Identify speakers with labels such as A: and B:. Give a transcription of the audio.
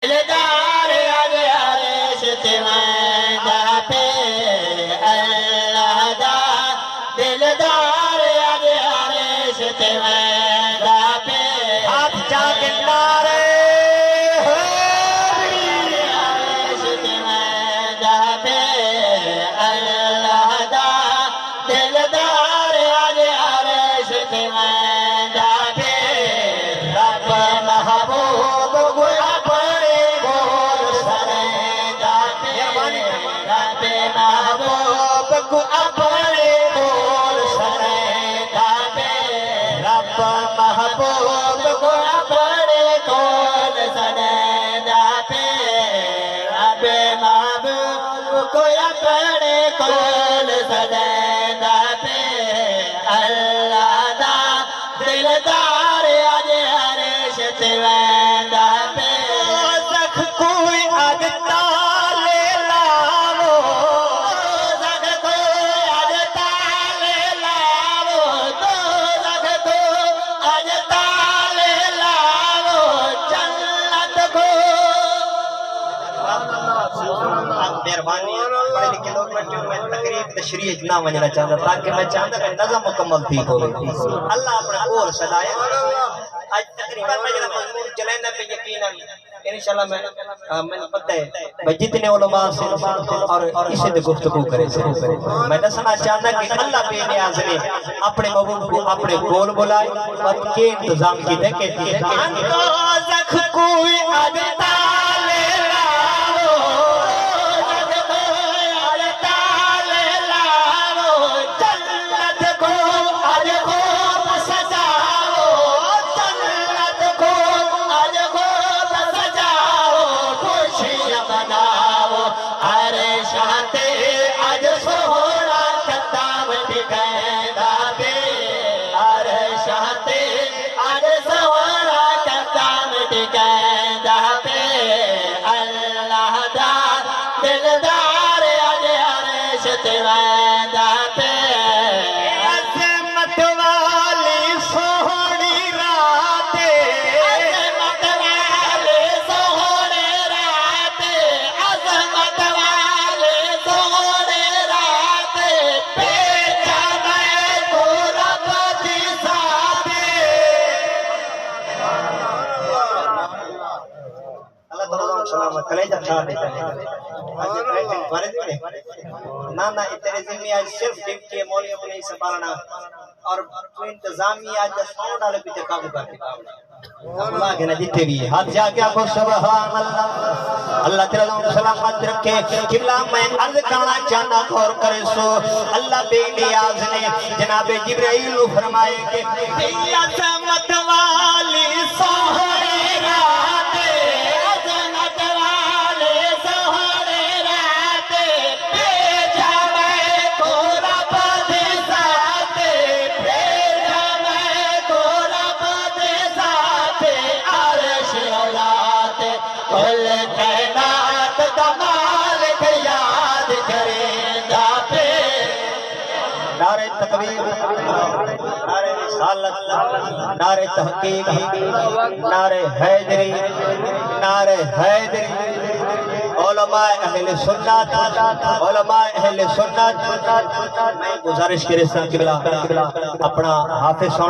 A: دلدار از عرش تمنده پہ اللہ دا دلدار از عرش تمنده پہ ہاتھ جا کے نعرے عرش تمنده پہ اللہ دا دلدار از عرش تمنده پہ رب محبوب محبوب کو اپنے بول سردا پہ رب محبوب کو اپنے کول سردا پہ رب محبوب کو اپنے کول سردا پہ اللہ دا دلدار از عرش تمنده پہ زخ کوئی اگتا مہربانی پڑھے لکھے لوگ بیٹھے ہوئے میں تقریب تشریح نہ ونجنا چاہتا تاکہ میں چاہتا کہ نظم مکمل تھی ہوئے اللہ اپنے اور صدایہ آج تقریبا میں جنہا مضمون چلینا پہ یقینا انشاءاللہ میں پتہ ہے میں جتنے علماء سے اور اسے دے گفتگو کرے سے میں دسنا چاہتا کہ اللہ بے نیاز نے اپنے محبوب کو اپنے گول بلائے اور کے انتظام کی دے کہ زخ کوئی عدتا دلدار از عرش تمنده پہ عظمت والی سوہنی رات عظمت والی سوہنی رات عظمت والی سوہنی رات پیچھا میں تو رب کی ساتھ اللہ تعالیٰ سلامت کلیجہ چھا دیتا ہے نانا اتنے ذمہ آج صرف ڈپ کے مولیوں کو نہیں سنبھالنا اور تو انتظامی آج ساؤنڈ والے پیچھے قابو کر کے اللہ کے نجیتے بھی ہاتھ جا کے آپ کو سبحان اللہ اللہ تعالیٰ سلامت رکھے قبلہ میں عرض کرنا چاہنا غور کرے سو اللہ بے نیاز نے جناب جبرائیل فرمائے کہ عظمت والی سوہنی رات کل کائنات کا مالک یاد کریں گا پہ نعرہ تکبیر نعرہ رسالت نعرہ تحقیق نعرہ حیدری نعرہ حیدری علماء اہل سنت علماء اہل سنت میں گزارش کرے سن قبلہ اپنا حافظ